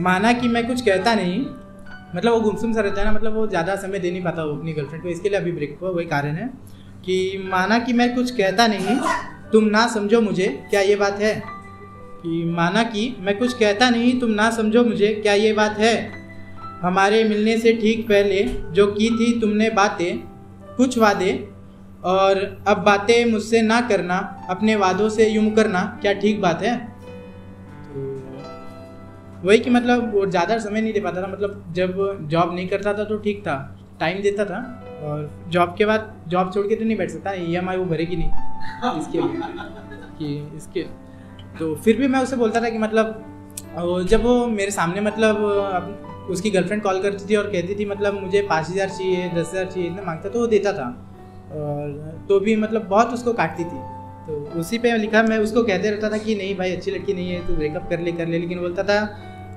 माना कि मैं कुछ कहता नहीं, मतलब वो गुमसुम सा रहता है ना, मतलब वो ज़्यादा समय दे नहीं पाता वो अपनी गर्लफ्रेंड को, इसके लिए अभी ब्रेक हुआ, वही कारण है कि माना कि मैं कुछ कहता नहीं तुम ना समझो मुझे, क्या ये बात है? कि माना कि मैं कुछ कहता नहीं तुम ना समझो मुझे, क्या ये बात है? हमारे मिलने से ठीक पहले जो की थी तुमने बातें, कुछ वादे, और अब बातें मुझसे ना करना, अपने वादों से यूं करना, क्या ठीक बात है? तो वही कि मतलब वो ज़्यादा समय नहीं दे पाता था, मतलब जब जॉब नहीं करता था तो ठीक था, टाइम देता था, और जॉब के बाद जॉब छोड़ के तो नहीं बैठ सकता, EMI वो भरेगी नहीं इसके लिए कि इसके, तो फिर भी मैं उसे बोलता था कि मतलब जब वो मेरे सामने मतलब उसकी गर्लफ्रेंड कॉल करती थी और कहती थी मतलब मुझे 5,000 चाहिए, 10,000 चाहिए, इतना मांगता तो वो देता था, और तो भी मतलब बहुत उसको काटती थी। तो उसी पे लिखा, मैं उसको कहते रहता था कि नहीं भाई अच्छी लड़की नहीं है, तू ब्रेकअप कर ले, लेकिन बोलता था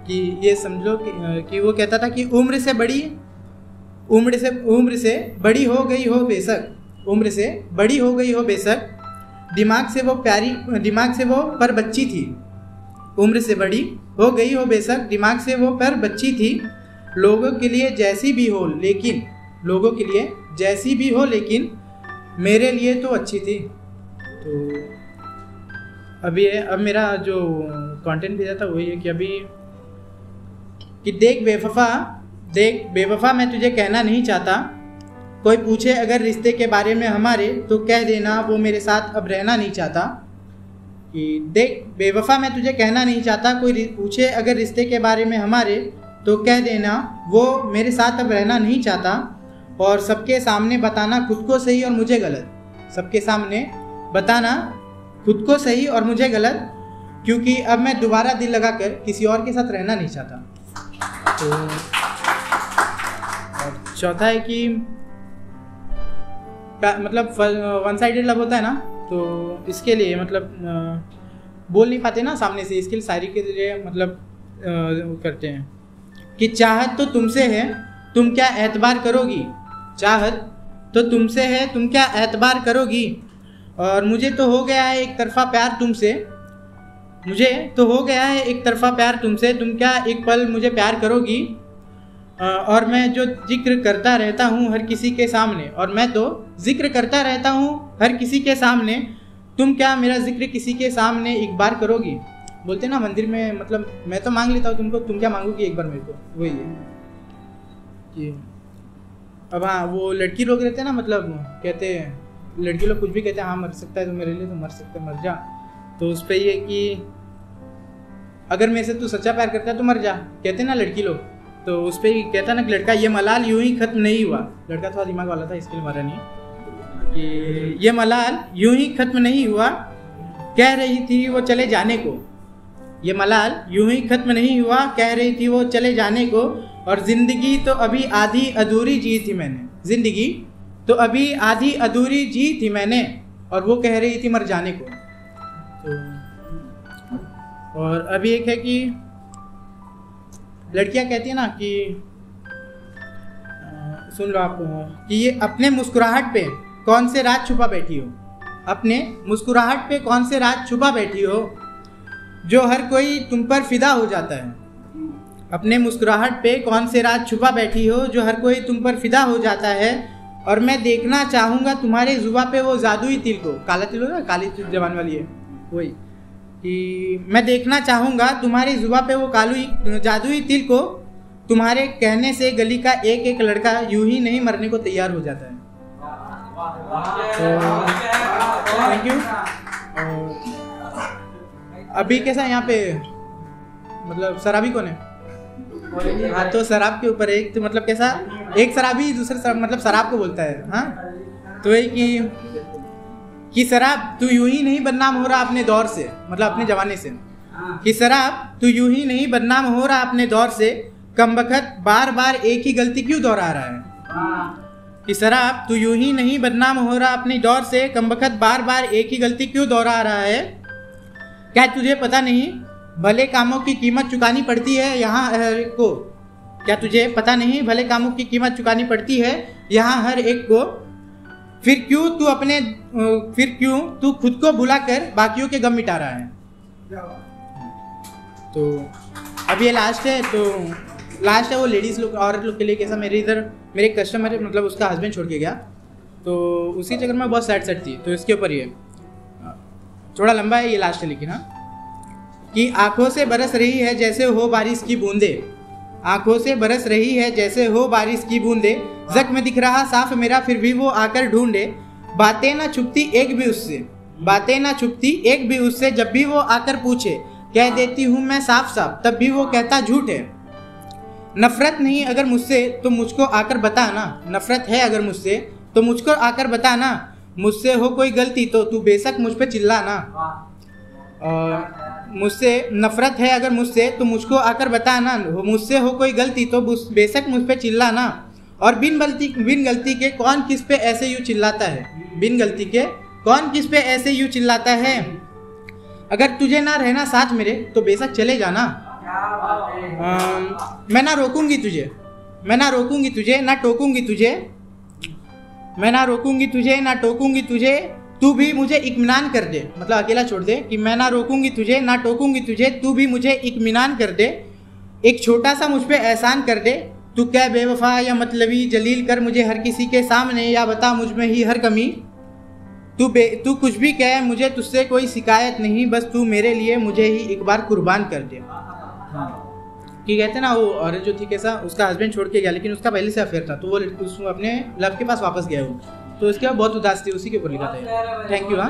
कि ये समझो कि वो कहता था कि उम्र से बड़ी हो गई हो बेशक, उम्र से बड़ी हो गई हो बेशक, दिमाग से वो पर बच्ची थी, उम्र से बड़ी हो गई हो बेशक, दिमाग से वो पर बच्ची थी, लोगों के लिए जैसी भी हो लेकिन मेरे लिए तो अच्छी थी। तो अब मेरा जो कंटेंट भेजा था वही है कि अभी कि देख बेवफा मैं तुझे कहना नहीं चाहता, कोई पूछे अगर रिश्ते के बारे में हमारे तो कह देना वो मेरे साथ अब रहना नहीं चाहता। कि देख बेवफा मैं तुझे कहना नहीं चाहता, कोई पूछे अगर रिश्ते के बारे में हमारे तो कह देना वो मेरे साथ अब रहना नहीं चाहता, और सबके सामने बताना खुद को सही और मुझे गलत, सबके सामने बताना खुद को सही और मुझे गलत, क्योंकि अब मैं दोबारा दिल लगाकर किसी और के साथ रहना नहीं चाहता। तो चौथा है कि मतलब वन साइडेड लव होता है ना, तो इसके लिए मतलब बोल नहीं पाते ना सामने से, इसके लिए शायरी के जरिए मतलब करते हैं कि चाहत तो तुमसे है तुम क्या एतबार करोगी, चाहत तो तुमसे है तुम क्या एतबार करोगी, और मुझे तो हो गया है एक तरफा प्यार तुमसे, तुम क्या एक पल मुझे प्यार करोगी, और मैं जो जिक्र करता रहता हूँ हर किसी के सामने, और मैं तो जिक्र करता रहता हूँ हर किसी के सामने, तुम क्या मेरा जिक्र किसी के सामने एक बार करोगी। बोलते ना मंदिर में, मतलब मैं तो मांग लेता हूँ तुमको, तुम क्या मांगोगी एक बार मेरे को, वही है कि अब हाँ वो लड़की लोग रहते हैं ना, मतलब कहते हैं लड़की लोग कुछ भी कहते हैं, हाँ मर सकता है तो मेरे लिए तो मर सकता है, मर जा। तो उस पर ये कि अगर मेरे से तू सच्चा प्यार करता है तो मर जा, कहते ना लड़की लोग। तो उस पर कहता ना कि लड़का ये मलाल यूं ही खत्म नहीं हुआ, लड़का थोड़ा दिमाग वाला था इसके लिए मरा नहीं, कि ये मलाल यूं ही खत्म नहीं हुआ, कह रही थी वो चले जाने को, ये मलाल यूं ही खत्म नहीं हुआ, कह रही थी वो चले जाने को, और जिंदगी तो अभी आधी अधूरी जी थी मैंने, जिंदगी तो अभी आधी अधूरी जी थी मैंने, और वो कह रही थी मर जाने को। तो और अभी एक है कि लड़कियां कहती है ना कि सुन लो आप, कि ये अपने मुस्कुराहट पे कौन से राज छुपा बैठी हो, अपने मुस्कुराहट पे कौन से राज छुपा बैठी हो, जो हर कोई तुम पर फिदा हो जाता है, अपने मुस्कुराहट पे कौन से राज छुपा बैठी हो, जो हर कोई तुम पर फिदा हो जाता है, और मैं देखना चाहूँगा तुम्हारे जुबा पे वो जादुई तिल को, काला तिल हो ना, काली जबान वाली है वही, कि मैं देखना चाहूँगा तुम्हारी जुबा पे वो जादुई तिल को, तुम्हारे कहने से गली का एक एक लड़का यूं ही नहीं मरने को तैयार हो जाता है। Thank you. अभी कैसा यहाँ पे मतलब शराबी कौन है? हाँ, तो शराब के ऊपर एक तो मतलब कैसा, एक शराबी दूसरे शराब मतलब शराब को बोलता है, हाँ तो यही कि शराब तू यूं ही नहीं बदनाम हो रहा अपने दौर से, मतलब अपने जमाने से, कि शराब तू यूं ही नहीं बदनाम हो रहा अपने दौर से, कमबख्त बार बार एक ही गलती क्यों दोहरा रहा है, कि शराब तू यूं ही नहीं बदनाम हो रहा अपने दौर से, कमबख्त बार बार एक ही गलती क्यों दोहरा रहा है, क्या तुझे पता नहीं भले कामों की कीमत चुकानी पड़ती है यहाँ हर एक को, क्या तुझे पता नहीं भले कामों की कीमत चुकानी पड़ती है यहाँ हर एक को, फिर क्यों तू खुद को भुलाकर बाकियों के गम मिटा रहा है। तो अब ये लास्ट है, तो लास्ट है वो लेडीज़ लोग, औरत लोग के लिए कैसा, मेरे इधर मेरे एक कस्टमर है, मतलब उसका हस्बैंड छोड़ के गया, तो उसी चक्कर में बहुत सैड थी, तो इसके ऊपर ये थोड़ा लंबा है, ये लास्ट है लेकिन। हाँ, कि आंखों से बरस रही है जैसे हो बारिश की बूंदे, आंखों से बरस रही है जैसे हो बारिश की बूंदे, जख्म दिख रहा साफ मेरा फिर भी वो आकर ढूंढे, बातें ना छुपती एक भी उससे, बातें ना छुपती एक भी उससे, जब भी वो आकर पूछे कह देती हूँ मैं साफ साफ, तब भी वो कहता झूठ है। नफरत नहीं अगर मुझसे तो मुझको आकर बताना, नफरत है अगर मुझसे तो मुझको आकर बताना, मुझसे हो कोई गलती तो तू बेशक मुझ पे चिल्लाना, मुझसे नफरत है अगर मुझसे तो मुझको आकर बताना, मुझसे हो कोई गलती तो बेशक मुझ पे चिल्लाना, और बिन गलती के कौन किस पे ऐसे यूँ चिल्लाता है, बिन गलती के कौन किस पे ऐसे यूँ चिल्लाता है, अगर तुझे ना रहना साथ मेरे तो बेशक चले जाना, मैं ना रोकूंगी तुझे, मैं ना रोकूंगी तुझे ना टोकूंगी तुझे, मैं ना रोकूंगी तुझे ना टोकूंगी तुझे, तू भी मुझे इत्मीनान कर दे, मतलब अकेला छोड़ दे, कि मैं ना रोकूंगी तुझे ना टोकूंगी तुझे, तू भी मुझे इत्मीनान कर दे, एक छोटा सा मुझ पे एहसान कर दे, तू क्या बेवफा या मतलबी जलील कर मुझे हर किसी के सामने, या बता मुझ में ही हर कमी, तू कुछ भी कहे मुझे तुझसे कोई शिकायत नहीं, बस तू मेरे लिए मुझे ही एक बार कुर्बान कर दे। कि कहते ना, वो औरत जो थी कैसा, उसका हस्बैंड छोड़ के गया लेकिन उसका पहले से अफेयर था, तो वो अपने लव के पास वापस गया वो, तो उसके बाद बहुत उदास थी, उसी के ऊपर लिखा था। Thank you. हाँ।